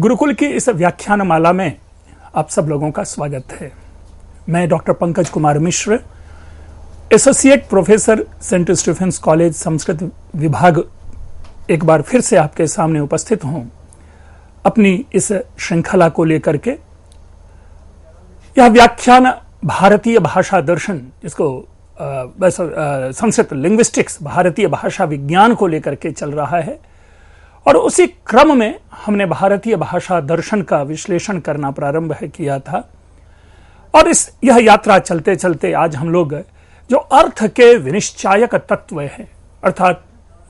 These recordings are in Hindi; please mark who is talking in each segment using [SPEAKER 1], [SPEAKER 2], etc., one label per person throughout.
[SPEAKER 1] गुरुकुल की इस व्याख्यान माला में आप सब लोगों का स्वागत है। मैं doctor Pankaj Kumar Mishra, associate professor St Stephen's College Sanskrit विभाग, एक बार फिर से आपके सामने उपस्थित हूं अपनी इस श्रृंखला को लेकर के। यह व्याख्यान भारतीय भाषा दर्शन, जिसको संस्कृत लिंग्विस्टिक्स, भारतीय भाषा विज्ञान को लेकर के चल रहा है, और उसी क्रम में हमने भारतीय भाषा दर्शन का विश्लेषण करना प्रारंभ किया था। और यह यात्रा चलते चलते आज हम लोग जो अर्थ के विनिश्चायक तत्व हैं, अर्थात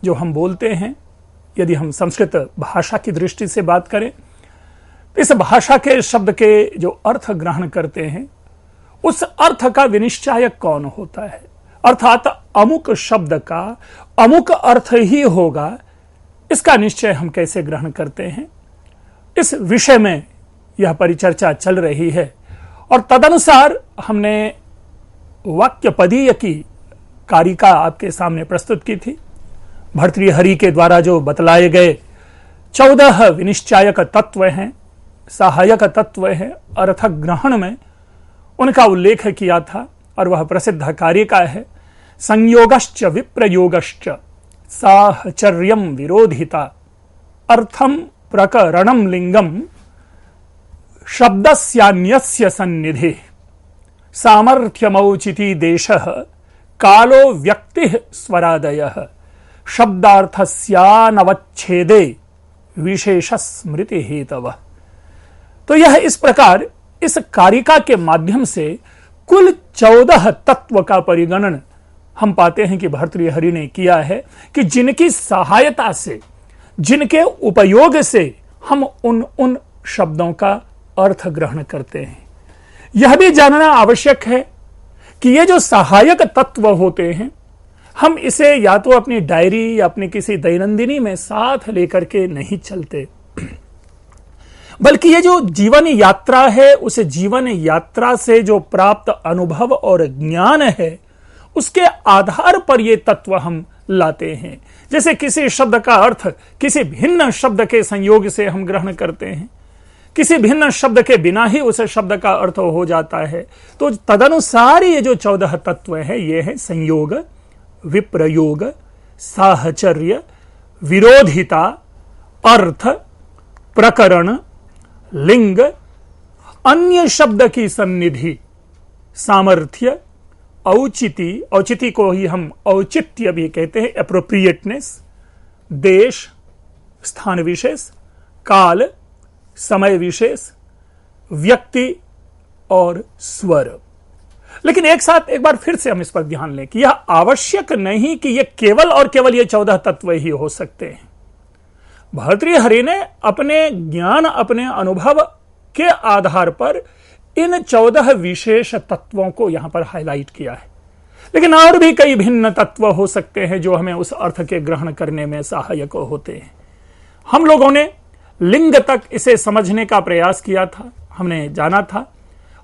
[SPEAKER 1] जो हम बोलते हैं, यदि हम संस्कृत भाषा की दृष्टि से बात करें, इस भाषा के शब्द के जो अर्थ ग्रहण करते हैं, उस अर्थ का विनिश्चायक कौन होता है, अर्थात अमुक शब्द का अमुक अर्थ ही होगा, इसका निश्चय हम कैसे ग्रहण करते हैं, इस विषय में यह परिचर्चा चल रही है। और तदनुसार हमने वाक्यपदीय की कारिका आपके सामने प्रस्तुत की थी। भर्तृहरि के द्वारा जो बतलाए गए 14 विनिश्चायक तत्व हैं, सहायक तत्व हैं अर्थ ग्रहण में, उनका उल्लेख किया था। और वह प्रसिद्ध कारिका है संयोगश्च विप्रयोगश्च साहचर्यम विरोधिता अर्थम प्रकरणम लिंगम शब्दस्यान्यस्य सन्निधि सामर्थ्यमौचिति देशः कालो व्यक्तिः स्वरादयः शब्दार्थस्यानवच्छेदे विशेष स्मृति हेतवः। तो यह इस प्रकार इस कारिका के माध्यम से कुल 14 तत्व का परिगणन हम पाते हैं कि भर्तृहरि ने किया है, कि जिनकी सहायता से, जिनके उपयोग से हम उन शब्दों का अर्थ ग्रहण करते हैं। यह भी जानना आवश्यक है कि ये जो सहायक तत्व होते हैं, हम इसे या तो अपनी डायरी या अपनी किसी दैनंदिनी में साथ लेकर के नहीं चलते, बल्कि ये जो जीवन यात्रा है, उस जीवन यात्रा से जो प्राप्त अनुभव और ज्ञान है, उसके आधार पर ये तत्व हम लाते हैं। जैसे किसी शब्द का अर्थ किसी भिन्न शब्द के संयोग से हम ग्रहण करते हैं, किसी भिन्न शब्द के बिना ही उस शब्द का अर्थ हो जाता है। तो तदनुसार ये जो 14 तत्व हैं, ये है संयोग, विप्रयोग, साहचर्य, विरोधिता, अर्थ, प्रकरण, लिंग, अन्य शब्द की सन्निधि, सामर्थ्य, औचिति को ही हम औचित्य भी कहते हैं, एप्रोप्रिएटनेस, देश, स्थान विशेष, काल, समय विशेष, व्यक्ति और स्वर। लेकिन एक साथ एक बार फिर से हम इस पर ध्यान लें कि यह आवश्यक नहीं कि यह केवल और केवल ये 14 तत्व ही हो सकते हैं। भर्तृहरि ने अपने ज्ञान, अपने अनुभव के आधार पर इन 14 विशेष तत्वों को यहां पर हाईलाइट किया है। लेकिन और भी कई भिन्न तत्व हो सकते हैं जो हमें उस अर्थ के ग्रहण करने में सहायक होते हैं। हम लोगों ने लिंग तक इसे समझने का प्रयास किया था, हमने जाना था,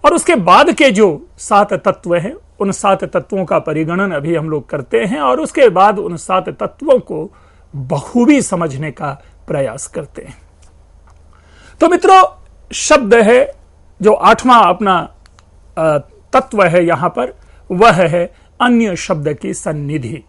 [SPEAKER 1] और उसके बाद के जो 7 तत्व हैं, उन 7 तत्वों का परिगणन अभी हम लोग करते हैं, और उसके बाद उन 7 तत्वों को बखूबी समझने का प्रयास करते हैं। तो मित्रों, शब्द है जो 8वां अपना तत्व है यहां पर, वह है अन्य शब्द की सन्निधि।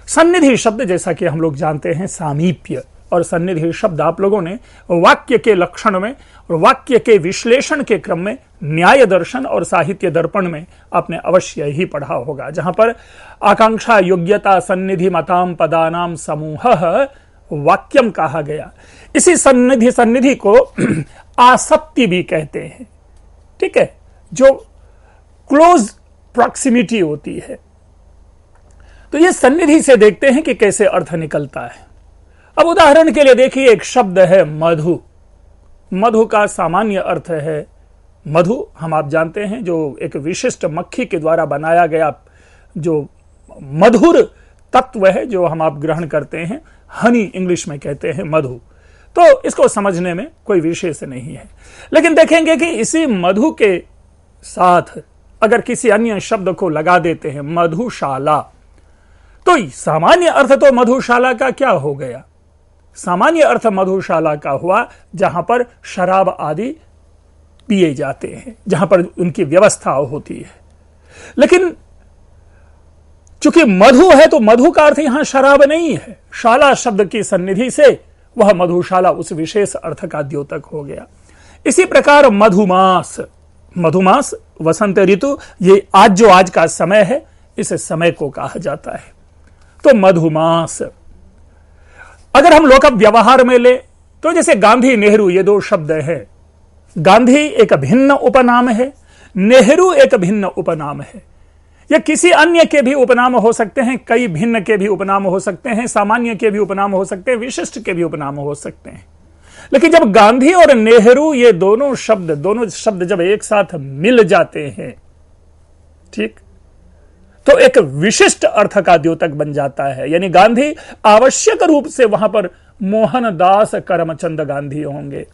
[SPEAKER 1] सन्निधि शब्द, जैसा कि हम लोग जानते हैं, सामीप्य, और सन्निधि शब्द आप लोगों ने वाक्य के लक्षण में और वाक्य के विश्लेषण के क्रम में न्याय दर्शन और साहित्य दर्पण में आपने अवश्य ही पढ़ा होगा, जहां पर आकांक्षा योग्यता सन्निधि मताम पदानाम समूहः वाक्यम कहा गया। इसी सन्निधि को आसक्ति भी कहते हैं, ठीक है, जो क्लोज प्रॉक्सिमिटी होती है। तो ये सन्निधि से देखते हैं कि कैसे अर्थ निकलता है। अब उदाहरण के लिए देखिए, एक शब्द है मधु। मधु का सामान्य अर्थ है, मधु हम आप जानते हैं, जो एक विशिष्ट मक्खी के द्वारा बनाया गया जो मधुर तत्व है, जो हम आप ग्रहण करते हैं, हनी इंग्लिश में कहते हैं मधु। तो इसको समझने में कोई विशेष नहीं है। लेकिन देखेंगे कि इसी मधु के साथ अगर किसी अन्य शब्द को लगा देते हैं, मधुशाला, तो सामान्य अर्थ तो मधुशाला का क्या हो गया, सामान्य अर्थ मधुशाला का हुआ जहां पर शराब आदि पिए जाते हैं, जहां पर उनकी व्यवस्था होती है। लेकिन चूंकि मधु है तो मधु का अर्थ यहां शराब नहीं है। शाला शब्द की सन्निधि से वह मधुशाला उस विशेष अर्थ का द्योतक हो गया। इसी प्रकार मधुमास, मधुमास वसंत ऋतु, ये आज का समय है, इस समय को कहा जाता है। तो मधुमास अगर हम लोक व्यवहार में ले तो जैसे गांधी नेहरू ये दो शब्द हैं। गांधी एक भिन्न उपनाम है, नेहरू एक भिन्न उपनाम है। या किसी अन्य के भी उपनाम हो सकते हैं, कई भिन्न के भी उपनाम हो सकते हैं, सामान्य के भी उपनाम हो सकते हैं, विशिष्ट के भी उपनाम हो सकते हैं। लेकिन जब गांधी और नेहरू ये दोनों शब्द जब एक साथ मिल जाते हैं, ठीक, तो एक विशिष्ट अर्थ का द्योतक बन जाता है। यानी गांधी आवश्यक रूप से वहां पर मोहनदास करमचंद गांधी होंगे,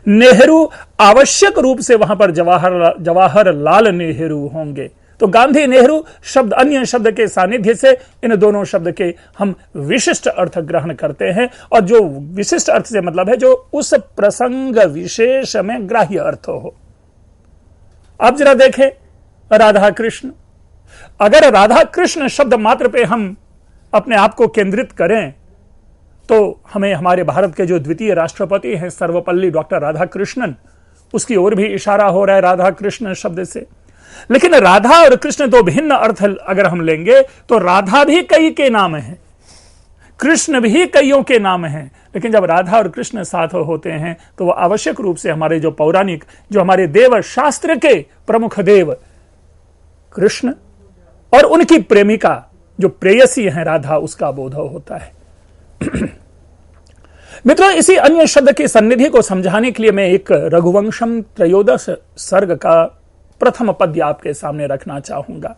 [SPEAKER 1] नेहरू आवश्यक रूप से वहां पर जवाहरलाल नेहरू होंगे। तो गांधी नेहरू शब्द अन्य शब्द के सानिध्य से इन दोनों शब्द के हम विशिष्ट अर्थ ग्रहण करते हैं, और जो विशिष्ट अर्थ से मतलब है जो उस प्रसंग विशेष में ग्राह्य अर्थ हो। आप जरा देखें राधा कृष्ण, अगर राधा कृष्ण शब्द मात्र पे हम अपने आप को केंद्रित करें तो हमें हमारे भारत के जो द्वितीय राष्ट्रपति हैं सर्वपल्ली डॉक्टर राधाकृष्णन, उसकी ओर भी इशारा हो रहा है राधा कृष्ण शब्द से। लेकिन राधा और कृष्ण दो भिन्न अर्थ अगर हम लेंगे तो राधा भी कई के नाम है, कृष्ण भी कईयों के नाम हैं। लेकिन जब राधा और कृष्ण साथ होते हैं तो वह आवश्यक रूप से हमारे जो पौराणिक, जो हमारे देव शास्त्र के प्रमुख देव कृष्ण और उनकी प्रेमिका जो प्रेयसी है राधा, उसका बोध होता है। मित्रों, इसी अन्य शब्द की सन्निधि को समझाने के लिए मैं एक रघुवंशम त्रयोदश सर्ग का प्रथम पद्य आपके सामने रखना चाहूंगा।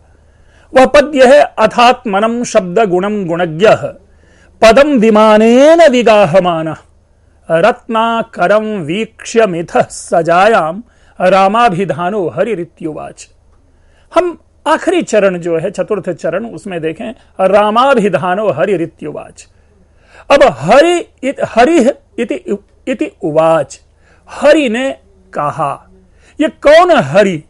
[SPEAKER 1] वह पद्य है अथात्मनम शब्द गुणम गुणज्ञ पदम विमानेन विगाहमान रत्नाकरम वीक्ष्य मिथ सजायाम रामाभिधानो हरिरित्युवाच। हम आखिरी चरण जो है चतुर्थ चरण, उसमें देखें रामाभिधानो हरिरित्युवाच। अब हरि इति उवाच, हरि ने कहा। ये कौन हरि?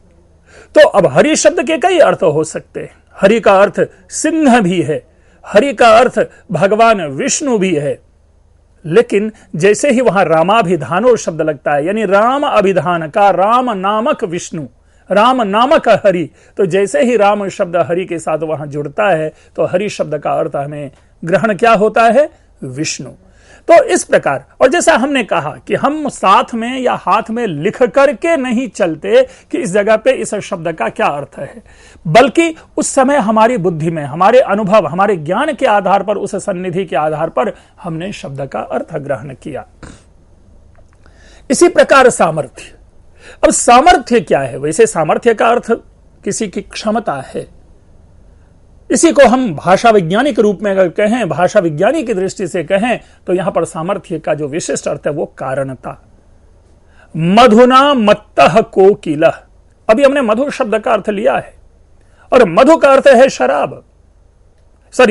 [SPEAKER 1] तो अब हरि शब्द के कई अर्थ हो सकते हैं। हरि का अर्थ सिंह भी है, हरि का अर्थ भगवान विष्णु भी है। लेकिन जैसे ही वहां रामाभिधानो शब्द लगता है, यानी राम अभिधान का राम नामक विष्णु, राम नामक हरि, तो जैसे ही राम शब्द हरि के साथ वहां जुड़ता है तो हरि शब्द का अर्थ हमें ग्रहण क्या होता है? विष्णु। तो इस प्रकार, और जैसा हमने कहा कि हम साथ में या हाथ में लिख करके नहीं चलते कि इस जगह पे इस शब्द का क्या अर्थ है, बल्कि उस समय हमारी बुद्धि में, हमारे अनुभव, हमारे ज्ञान के आधार पर, उस सन्निधि के आधार पर हमने शब्द का अर्थ ग्रहण किया। इसी प्रकार सामर्थ्य। अब सामर्थ्य क्या है? वैसे सामर्थ्य का अर्थ किसी की क्षमता है। इसी को हम भाषा वैज्ञानिक रूप में अगर कहें, भाषा विज्ञानी की दृष्टि से कहें, तो यहां पर सामर्थ्य का जो विशिष्ट अर्थ है वो कारणता। मधुना मत्तः कोकिलः। अभी हमने मधु शब्द का अर्थ लिया है, और मधु का अर्थ है शराब,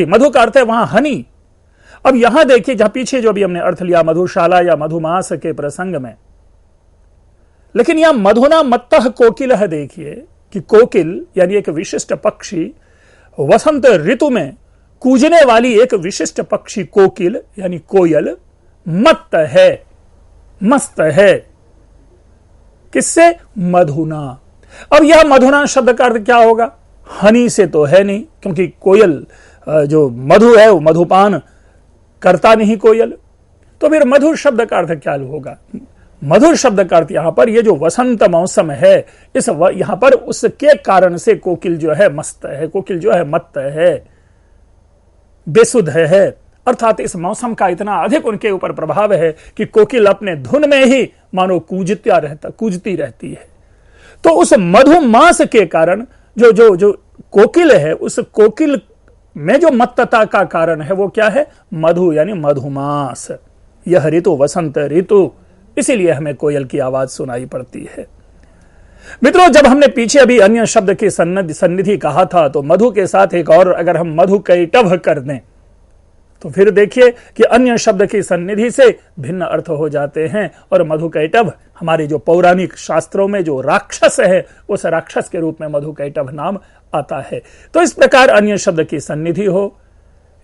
[SPEAKER 1] मधु का अर्थ है वहां हनी। अब यहां देखिए, जहां पीछे जो भी हमने अर्थ लिया मधुशाला या मधुमास के प्रसंग में, लेकिन यहां मधुना मत्तः कोकिलः देखिए कि कोकिल यानी एक विशिष्ट पक्षी, वसंत ऋतु में कूजने वाली एक विशिष्ट पक्षी कोकिल यानी कोयल मत्त है, मस्त है। किससे? मधुना। अब यह मधुना शब्द का अर्थ क्या होगा? हनी से तो है नहीं, क्योंकि कोयल जो मधु है वो मधुपान करता नहीं कोयल। तो फिर मधु शब्द का अर्थ क्या होगा? मधुर शब्द का अर्थ यहां पर ये जो वसंत मौसम है, इस यहां पर उसके कारण से कोकिल जो है मस्त है, कोकिल जो है मत्त है, बेसुध है। अर्थात इस मौसम का इतना अधिक उनके ऊपर प्रभाव है कि कोकिल अपने धुन में ही मानो कूजती रहती है। तो उस मधुमास के कारण जो जो जो कोकिल है, उस कोकिल में जो मत्तता का कारण है वो क्या है? मधु यानी मधुमास। यह ऋतु वसंत ऋतु, इसीलिए हमें कोयल की आवाज सुनाई पड़ती है। मित्रों, जब हमने पीछे अभी अन्य शब्द की सन्निधि कहा था, तो मधु के साथ एक और अगर हम मधु कैटभ कर दें तो फिर देखिए कि अन्य शब्द की सन्निधि से भिन्न अर्थ हो जाते हैं, और मधुकैटभ हमारे जो पौराणिक शास्त्रों में जो राक्षस है, उस राक्षस के रूप में मधुकैटभ नाम आता है। तो इस प्रकार अन्य शब्द की सन्निधि हो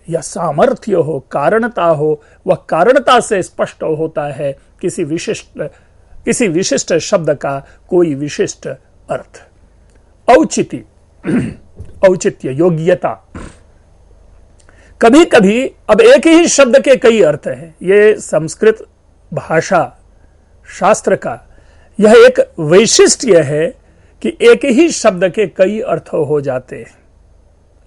[SPEAKER 1] या सामर्थ्य हो, कारणता हो, वह कारणता से स्पष्ट होता है किसी विशिष्ट शब्द का कोई विशिष्ट अर्थ। औचित्य, औचित्य, योग्यता। कभी कभी अब एक ही शब्द के कई अर्थ हैं। ये संस्कृत भाषा शास्त्र का यह एक वैशिष्ट्य है कि एक ही शब्द के कई अर्थ हो जाते हैं,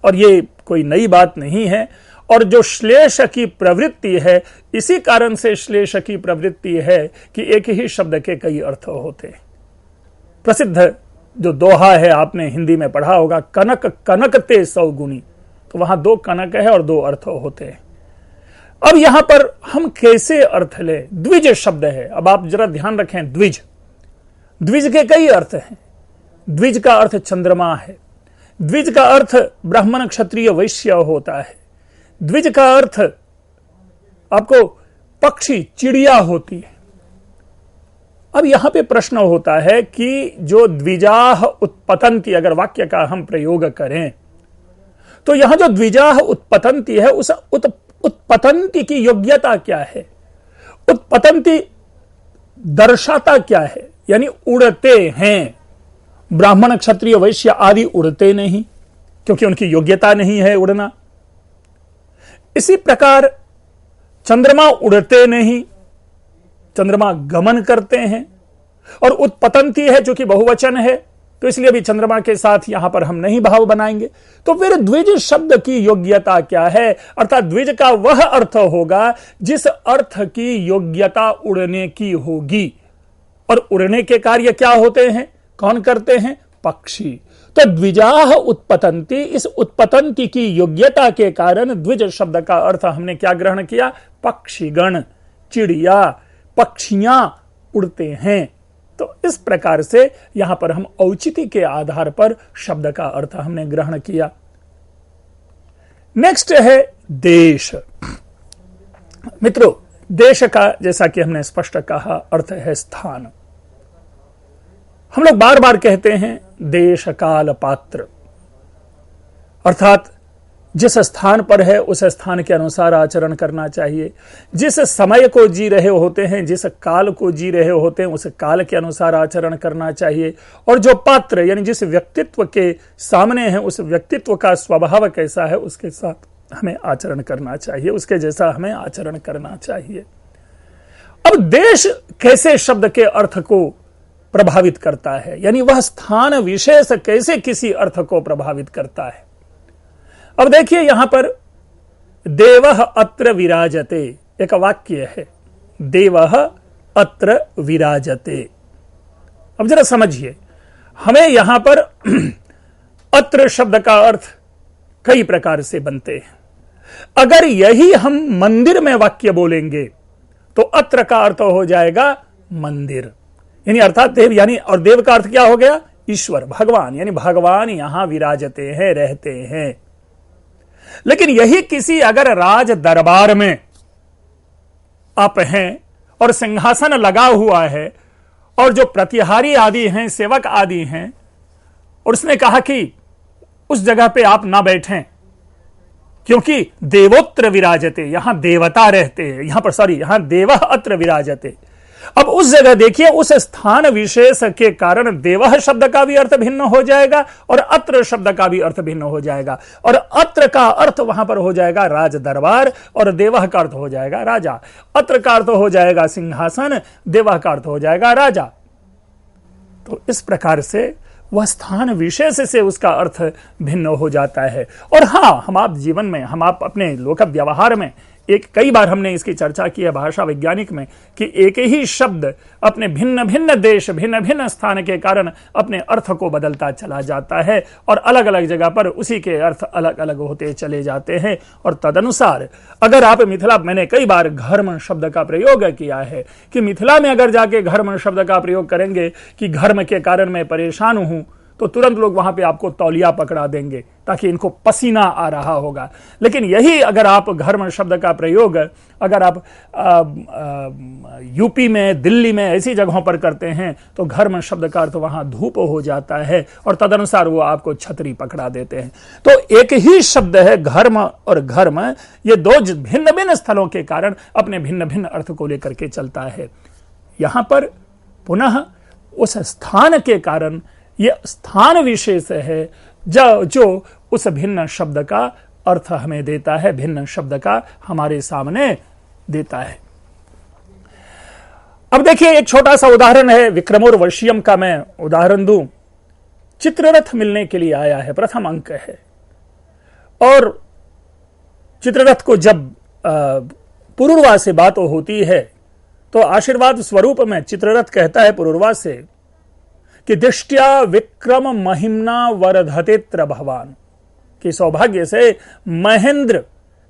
[SPEAKER 1] और ये कोई नई बात नहीं है। और जो श्लेष की प्रवृत्ति है, इसी कारण से श्लेष की प्रवृत्ति है कि एक ही शब्द के कई अर्थ होते हैं। प्रसिद्ध जो दोहा है, आपने हिंदी में पढ़ा होगा, कनक कनक ते 100 गुनी। तो वहां 2 कनक है और 2 अर्थ होते हैं। अब यहां पर हम कैसे अर्थ लें? द्विज शब्द है। अब आप जरा ध्यान रखें, द्विज, द्विज के कई अर्थ हैं। द्विज का अर्थ चंद्रमा है, द्विज का अर्थ ब्राह्मण क्षत्रिय वैश्य होता है, द्विज का अर्थ आपको पक्षी चिड़िया होती है। अब यहां पे प्रश्न होता है कि जो द्विजाह उत्पतंति, अगर वाक्य का हम प्रयोग करें तो यहां जो द्विजाह उत्पतंति है, उस उत्पतंति की योग्यता क्या है? उत्पतंति दर्शाता क्या है? यानी उड़ते हैं। ब्राह्मण क्षत्रिय वैश्य आदि उड़ते नहीं, क्योंकि उनकी योग्यता नहीं है उड़ना। इसी प्रकार चंद्रमा उड़ते नहीं, चंद्रमा गमन करते हैं। और उत्पतंति है, जो कि बहुवचन है, तो इसलिए भी चंद्रमा के साथ यहां पर हम नहीं भाव बनाएंगे। तो फिर द्विज शब्द की योग्यता क्या है? अर्थात द्विज का वह अर्थ होगा जिस अर्थ की योग्यता उड़ने की होगी। और उड़ने के कार्य क्या होते हैं? कौन करते हैं? पक्षी। तो द्विजाह उत्पतंति, इस उत्पतंति की योग्यता के कारण द्विज शब्द का अर्थ हमने क्या ग्रहण किया? पक्षीगण, चिड़िया, पक्षियां उड़ते हैं। तो इस प्रकार से यहां पर हम औचित्य के आधार पर शब्द का अर्थ हमने ग्रहण किया। नेक्स्ट है देश। मित्रों, देश का जैसा कि हमने स्पष्ट कहा अर्थ है स्थान। हम लोग बार बार कहते हैं देश काल पात्र, अर्थात जिस स्थान पर है उस स्थान के अनुसार आचरण करना चाहिए। जिस समय को जी रहे होते हैं, जिस काल को जी रहे होते हैं, उस काल के अनुसार आचरण करना चाहिए। और जो पात्र यानी जिस व्यक्तित्व के सामने है, उस व्यक्तित्व का स्वभाव कैसा है, उसके साथ हमें आचरण करना चाहिए, उसके जैसा हमें आचरण करना चाहिए। अब देश कैसे शब्द के अर्थ को प्रभावित करता है, यानी वह स्थान विशेष कैसे किसी अर्थ को प्रभावित करता है। अब देखिए यहां पर देवः अत्र विराजते एक वाक्य है, देवः अत्र विराजते। अब जरा समझिए, हमें यहां पर अत्र शब्द का अर्थ कई प्रकार से बनते हैं। अगर यही हम मंदिर में वाक्य बोलेंगे तो अत्र का अर्थ हो जाएगा मंदिर, यानी अर्थात देव, यानी और देव का अर्थ क्या हो गया? ईश्वर, भगवान, यानी भगवान यहां विराजते हैं, रहते हैं। लेकिन यही किसी अगर राज दरबार में आप हैं और सिंहासन लगा हुआ है और जो प्रतिहारी आदि हैं, सेवक आदि हैं, और उसने कहा कि उस जगह पे आप ना बैठें क्योंकि देवोत्र विराजते, यहां देवता रहते हैं, यहां देवः अत्र विराजते। अब उस जगह देखिए, उस स्थान विशेष के कारण देवः शब्द का भी अर्थ भिन्न हो जाएगा और अत्र शब्द का भी अर्थ भिन्न हो जाएगा। और अत्र का अर्थ वहां पर हो जाएगा राज दरबार और देवः का अर्थ हो जाएगा राजा। अत्र का अर्थ हो जाएगा सिंहासन, देवः का अर्थ हो जाएगा राजा। तो इस प्रकार से वह स्थान विशेष से उसका अर्थ भिन्न हो जाता है। और हां, हम आप जीवन में, हम आप अपने लोक व्यवहार में कई बार हमने इसकी चर्चा की है भाषा वैज्ञानिक में कि एक ही शब्द अपने भिन्न भिन्न देश, भिन्न भिन्न स्थान के कारण अपने अर्थ को बदलता चला जाता है और अलग अलग जगह पर उसी के अर्थ अलग अलग होते चले जाते हैं। और तदनुसार अगर आप मिथिला, मैंने कई बार घर्म शब्द का प्रयोग किया है कि मिथिला में अगर जाके घर्म शब्द का प्रयोग करेंगे कि घर्म के कारण मैं परेशान हूं, तो तुरंत लोग वहां पे आपको तौलिया पकड़ा देंगे ताकि इनको पसीना आ रहा होगा। लेकिन यही अगर आप घर्म शब्द का प्रयोग अगर आप यूपी में, दिल्ली में ऐसी जगहों पर करते हैं तो घर्म शब्द का अर्थ वहां धूप हो जाता है और तदनुसार वो आपको छतरी पकड़ा देते हैं। तो एक ही शब्द है घर्म और घर्म, ये दो भिन्न भिन्न स्थलों के कारण अपने भिन्न भिन्न अर्थ को लेकर के चलता है। यहां पर पुनः उस स्थान के कारण यह स्थान विशेष है जो उस भिन्न शब्द का अर्थ हमें देता है, भिन्न शब्द का हमारे सामने देता है। अब देखिए एक छोटा सा उदाहरण है, विक्रमोर्वशीयम का मैं उदाहरण दूं। चित्ररथ मिलने के लिए आया है, प्रथम अंक है, और चित्ररथ को जब पुरुरवा से बात होती है तो आशीर्वाद स्वरूप में चित्ररथ कहता है पुरुरवा से कि दृष्टिया विक्रम महिम्ना वर्धतेत्र भगवान, कि सौभाग्य से महेंद्र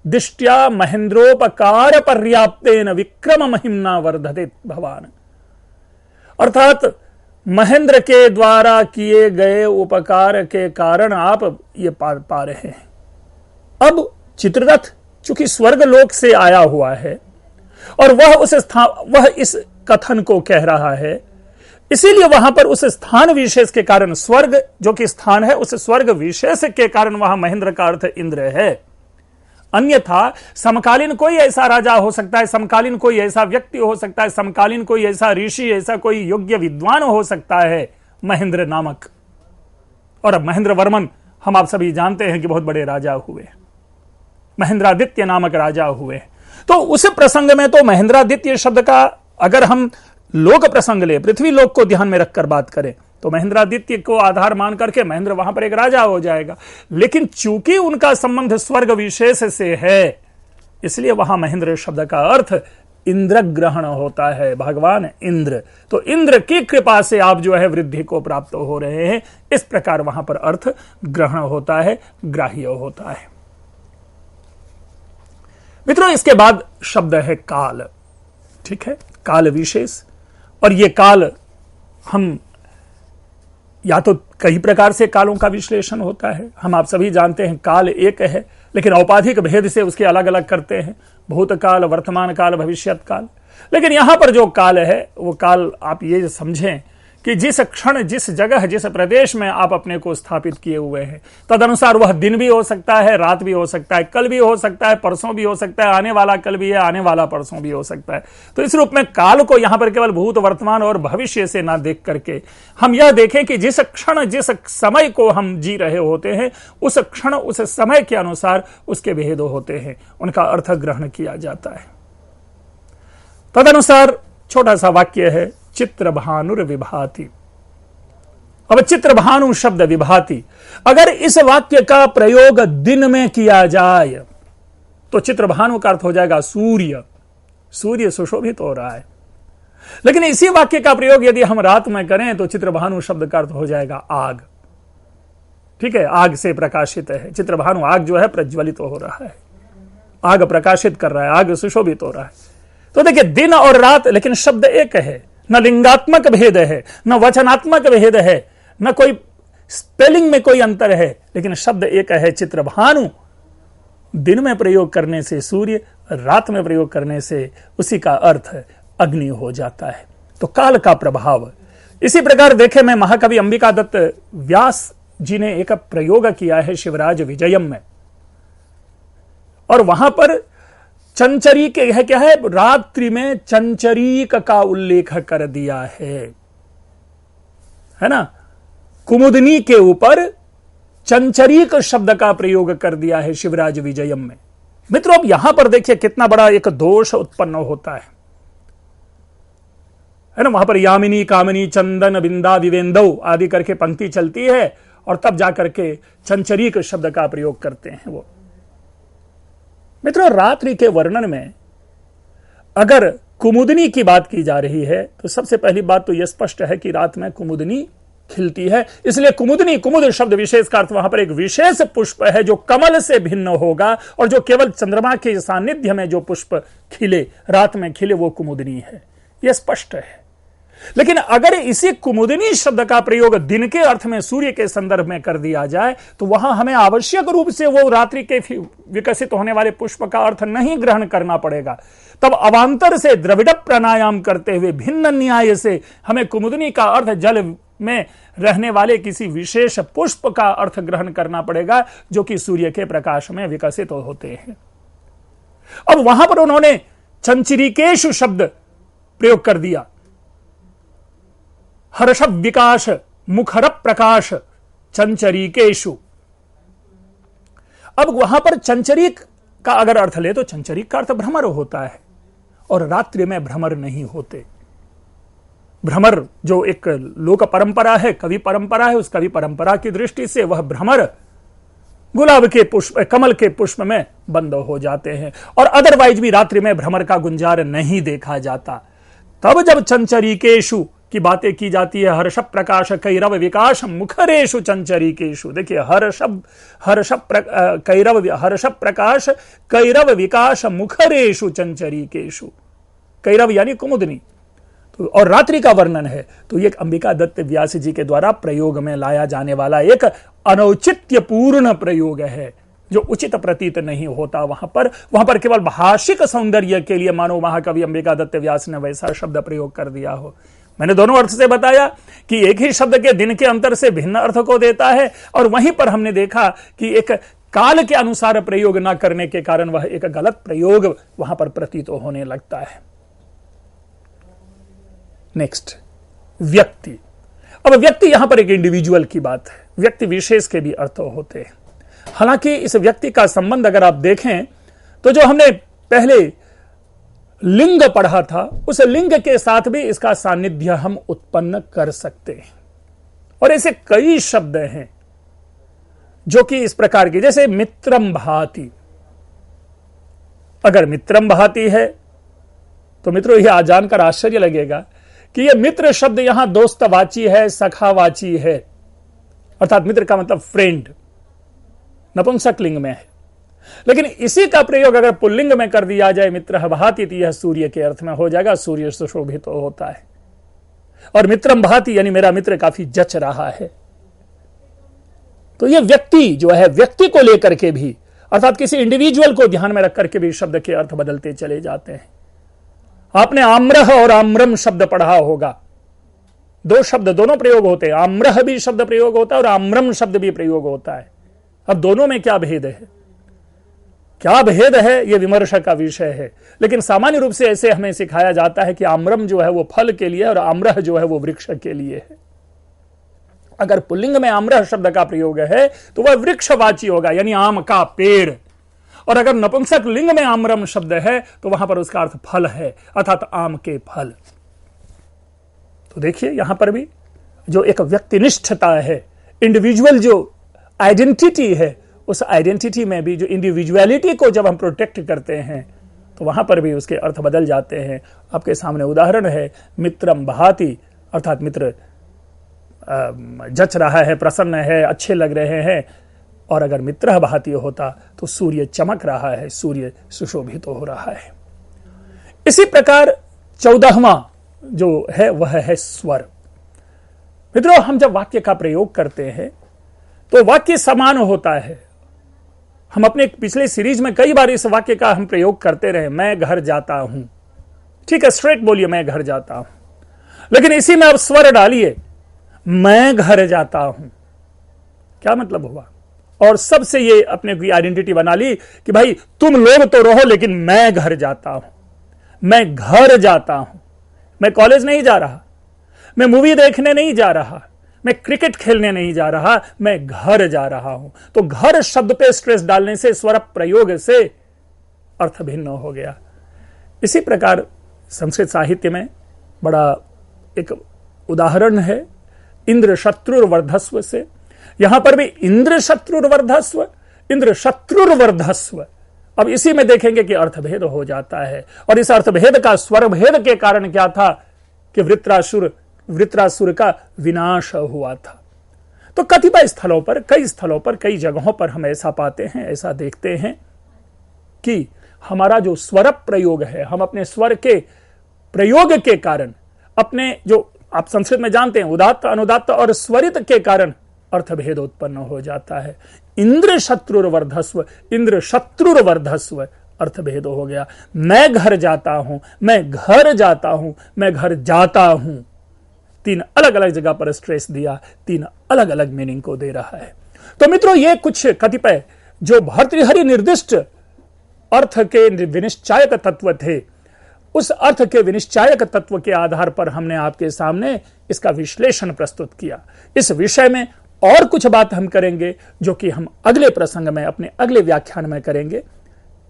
[SPEAKER 1] दृष्टिया महेंद्रोपकार पर्याप्तेन विक्रम महिम्ना वर्धते भगवान, अर्थात महेंद्र के द्वारा किए गए उपकार के कारण आप ये पा रहे हैं। अब चित्ररथ चूंकि स्वर्ग लोक से आया हुआ है और वह इस कथन को कह रहा है, इसीलिए वहां पर उस स्थान विशेष के कारण, स्वर्ग जो कि स्थान है, उस स्वर्ग विशेष के कारण वहां महेंद्र का अर्थ इंद्र है। अन्यथा समकालीन कोई ऐसा राजा हो सकता है, समकालीन कोई ऐसा व्यक्ति हो सकता है, समकालीन कोई ऐसा ऋषि, ऐसा कोई योग्य विद्वान हो सकता है महेंद्र नामक। और अब महेंद्र वर्मन हम आप सभी जानते हैं कि बहुत बड़े राजा हुए, महेंद्रादित्य नामक राजा हुए। तो उस प्रसंग में तो महेंद्रादित्य शब्द का अगर हम लोक प्रसंग ले, पृथ्वी लोक को ध्यान में रखकर बात करें तो महेंद्रादित्य को आधार मान करके महेंद्र वहां पर एक राजा हो जाएगा। लेकिन चूंकि उनका संबंध स्वर्ग विशेष से है, इसलिए वहां महेंद्र शब्द का अर्थ इंद्र ग्रहण होता है, भगवान इंद्र। तो इंद्र की कृपा से आप जो है वृद्धि को प्राप्त हो रहे हैं, इस प्रकार वहां पर अर्थ ग्रहण होता है, ग्राह्य होता है। मित्रों, इसके बाद शब्द है काल। ठीक है, काल विशेष। और ये काल, हम या तो कई प्रकार से कालों का विश्लेषण होता है, हम आप सभी जानते हैं काल एक है, लेकिन औपाधिक भेद से उसके अलग अलग करते हैं, भूतकाल, वर्तमान काल, भविष्यत काल। लेकिन यहां पर जो काल है वो काल आप ये समझें कि जिस क्षण, जिस जगह, जिस प्रदेश में आप अपने को स्थापित किए हुए हैं, तदनुसार वह दिन भी हो सकता है, रात भी हो सकता है, कल भी हो सकता है, परसों भी हो सकता है, आने वाला कल भी है, आने वाला परसों भी हो सकता है। तो इस रूप में काल को यहां पर केवल भूत, वर्तमान और भविष्य से ना देख करके हम यह देखें कि जिस क्षण, जिस समय को हम जी रहे होते हैं, उस क्षण, उस समय के अनुसार उसके भेद होते हैं, उनका अर्थ ग्रहण किया जाता है। तदनुसार छोटा सा वाक्य है, चित्रभानुर्विभाति। अब चित्रभानु शब्द विभाति, अगर इस वाक्य का प्रयोग दिन में किया जाए तो चित्रभानु का अर्थ हो जाएगा सूर्य। सूर्य सुशोभित हो रहा है। लेकिन इसी वाक्य का प्रयोग यदि हम रात में करें तो चित्रभानु शब्द का अर्थ हो जाएगा आग। ठीक है, आग से प्रकाशित है चित्रभानु। आग जो है प्रज्वलित हो रहा है, आग प्रकाशित कर रहा है, आग सुशोभित हो रहा है। तो देखिए, दिन और रात, लेकिन शब्द एक है, न लिंगात्मक भेद है, न वचनात्मक भेद है, न कोई स्पेलिंग में कोई अंतर है, लेकिन शब्द एक है, चित्रभानु। दिन में प्रयोग करने से सूर्य, रात में प्रयोग करने से उसी का अर्थ अग्नि हो जाता है। तो काल का प्रभाव इसी प्रकार देखे, मैं महाकवि अंबिका दत्त व्यास जी ने एक प्रयोग किया है शिवराज विजयम में, और वहां पर चंचरीक है, क्या है, रात्रि में चंचरीक का उल्लेख कर दिया है ना। कुमुदनी के ऊपर चंचरीक शब्द का प्रयोग कर दिया है शिवराज विजयम में। मित्रों, अब यहां पर देखिए कितना बड़ा एक दोष उत्पन्न होता है ना। वहां पर यामिनी, कामिनी, चंदन, बिंदा, विवेंदौ आदि करके पंक्ति चलती है और तब जाकर के चंचरीक शब्द का प्रयोग करते हैं वो। मित्रों, रात्रि के वर्णन में अगर कुमुदनी की बात की जा रही है तो सबसे पहली बात तो यह स्पष्ट है कि रात में कुमुदनी खिलती है, इसलिए कुमुदनी, कुमुद शब्द विशेष का अर्थ वहां पर एक विशेष पुष्प है जो कमल से भिन्न होगा, और जो केवल चंद्रमा के सानिध्य में जो पुष्प खिले, रात में खिले, वो कुमुदनी है, यह स्पष्ट है। लेकिन अगर इसी कुमुदिनी शब्द का प्रयोग दिन के अर्थ में सूर्य के संदर्भ में कर दिया जाए तो वहां हमें आवश्यक रूप से वो रात्रि के विकसित होने वाले पुष्प का अर्थ नहीं ग्रहण करना पड़ेगा। तब अवांतर से द्रविड़ प्राणायाम करते हुए भिन्न न्याय से हमें कुमुदिनी का अर्थ जल में रहने वाले किसी विशेष पुष्प का अर्थ ग्रहण करना पड़ेगा जो कि सूर्य के प्रकाश में विकसित होते हैं। अब वहां पर उन्होंने चंचरीकेशु शब्द प्रयोग कर दिया। हर्ष विकास मुखर प्रकाश चंचरीकेशु। अब वहां पर चंचरीक का अगर अर्थ ले तो चंचरीक का अर्थ भ्रमर होता है और रात्रि में भ्रमर नहीं होते। भ्रमर जो एक लोक परंपरा है, कवि परंपरा है, उस कवि परंपरा की दृष्टि से वह भ्रमर गुलाब के पुष्प, कमल के पुष्प में बंद हो जाते हैं और अदरवाइज भी रात्रि में भ्रमर का गुंजार नहीं देखा जाता। तब जब चंचरीकेशु की बातें की जाती है, हर्ष प्रकाश कैरव विकास मुखरेशु चंचरीकेशु। देखिए हर्ष प्रकाश कैरव विकास मुखरेशु चंचरीकेशु। कैरव यानी कुमुदनी, तो और रात्रि का वर्णन है। तो ये अंबिका दत्त व्यास जी के द्वारा प्रयोग में लाया जाने वाला एक अनौचित्यपूर्ण प्रयोग है जो उचित प्रतीत नहीं होता। वहां पर केवल भाषिक सौंदर्य के लिए मानो महाकवि अंबिका दत्त व्यास ने वैसा शब्द प्रयोग कर दिया हो। मैंने दोनों अर्थ से बताया कि एक ही शब्द के दिन के अंतर से भिन्न अर्थ को देता है और वहीं पर हमने देखा कि एक काल के अनुसार प्रयोग न करने के कारण वह एक गलत प्रयोग वहां पर प्रतीत होने लगता है। नेक्स्ट, व्यक्ति। अब व्यक्ति यहां पर एक इंडिविजुअल की बात है, व्यक्ति विशेष के भी अर्थ होते हैं। हालांकि इस व्यक्ति का संबंध अगर आप देखें तो जो हमने पहले लिंग पढ़ा था उस लिंग के साथ भी इसका सानिध्य हम उत्पन्न कर सकते हैं। और ऐसे कई शब्द हैं जो कि इस प्रकार के, जैसे मित्रम भाति। अगर मित्रम भाति है तो मित्रों यह आज जानकर आश्चर्य लगेगा कि यह मित्र शब्द यहां दोस्तवाची है, सखावाची है, अर्थात मित्र का मतलब फ्रेंड, नपुंसक लिंग में है। लेकिन इसी का प्रयोग अगर पुल्लिंग में कर दिया जाए मित्र भाति तो यह सूर्य के अर्थ में हो जाएगा। सूर्य सुशोभित होता है और मित्रम भाति यानी मेरा मित्र काफी जच रहा है। तो यह व्यक्ति जो है, व्यक्ति को लेकर के भी अर्थात किसी इंडिविजुअल को ध्यान में रख करके भी शब्द के अर्थ बदलते चले जाते हैं। आपने आम्रह और आम्रम शब्द पढ़ा होगा, दो शब्द दोनों प्रयोग होते हैं। आम्रह भी शब्द प्रयोग होता है और आम्रम शब्द भी प्रयोग होता है। अब दोनों में क्या भेद है, क्या भेद है, यह विमर्श का विषय है। लेकिन सामान्य रूप से ऐसे हमें सिखाया जाता है कि आम्रम जो है वो फल के लिए और आम्रह जो है वो वृक्ष के लिए है। अगर पुल्लिंग में आम्रह शब्द का प्रयोग है तो वह वृक्षवाची होगा, यानी आम का पेड़। और अगर नपुंसक लिंग में आम्रम शब्द है तो वहां पर उसका अर्थ फल है, अर्थात आम के फल। तो देखिए यहां पर भी जो एक व्यक्तिनिष्ठता है, इंडिविजुअल जो आइडेंटिटी है, उस आइडेंटिटी में भी जो इंडिविजुअलिटी को जब हम प्रोटेक्ट करते हैं तो वहां पर भी उसके अर्थ बदल जाते हैं। आपके सामने उदाहरण है मित्रम भाति, अर्थात मित्र जच रहा है, प्रसन्न है, अच्छे लग रहे हैं। और अगर मित्र भाति होता तो सूर्य चमक रहा है, सूर्य सुशोभित हो रहा है। इसी प्रकार 14वां जो है वह है स्वर। मित्रों, हम जब वाक्य का प्रयोग करते हैं तो वाक्य समान होता है। हम अपने पिछले सीरीज में कई बार इस वाक्य का हम प्रयोग करते रहे, मैं घर जाता हूं। ठीक है, स्ट्रेट बोलिए मैं घर जाता हूं, लेकिन इसी में अब स्वर डालिए, मैं घर जाता हूं। क्या मतलब हुआ? और सबसे ये अपने की आइडेंटिटी बना ली कि भाई तुम लोग तो रहो लेकिन मैं घर जाता हूं, मैं घर जाता हूं, मैं कॉलेज नहीं जा रहा, मैं मूवी देखने नहीं जा रहा, मैं क्रिकेट खेलने नहीं जा रहा, मैं घर जा रहा हूं। तो घर शब्द पे स्ट्रेस डालने से स्वर प्रयोग से अर्थ भिन्न हो गया। इसी प्रकार संस्कृत साहित्य में बड़ा एक उदाहरण है इंद्र शत्रुर्वर्धस्व से। यहां पर भी इंद्र शत्रुर्वर्धस्व, इंद्र शत्रुर्वर्धस्व। अब इसी में देखेंगे कि अर्थभेद हो जाता है और इस अर्थभेद का स्वर भेद के कारण क्या था कि वृत्रासुर का विनाश हुआ था। तो कतिपय स्थलों पर, कई स्थलों पर, कई जगहों पर हम ऐसा पाते हैं, ऐसा देखते हैं कि हमारा जो स्वर प्रयोग है, हम अपने स्वर के प्रयोग के कारण अपने जो आप संस्कृत में जानते हैं उदात्त, अनुदात्त और स्वरित के कारण अर्थभेद उत्पन्न हो जाता है। इंद्र शत्रुर्वर्धस्व, इंद्र शत्रुर्वर्धस्व अर्थभेद हो गया। मैं घर जाता हूं, मैं घर जाता हूं, मैं घर जाता हूं। तीन अलग अलग जगह पर स्ट्रेस दिया, तीन अलग अलग मीनिंग को दे रहा है। तो मित्रों, ये कुछ कतिपय जो भर्तृहरि निर्दिष्ट अर्थ के विनिश्चायक तत्व थे, उस अर्थ के विनिश्चायक तत्व के आधार पर हमने आपके सामने इसका विश्लेषण प्रस्तुत किया। इस विषय में और कुछ बात हम करेंगे जो कि हम अगले प्रसंग में, अपने अगले व्याख्यान में करेंगे।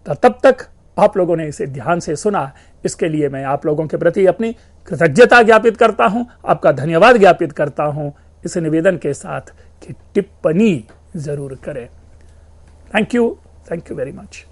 [SPEAKER 1] तो तब तक आप लोगों ने इसे ध्यान से सुना, इसके लिए मैं आप लोगों के प्रति अपनी कृतज्ञता ज्ञापित करता हूं, आपका धन्यवाद ज्ञापित करता हूं, इस निवेदन के साथ कि टिप्पणी जरूर करें। Thank you very much.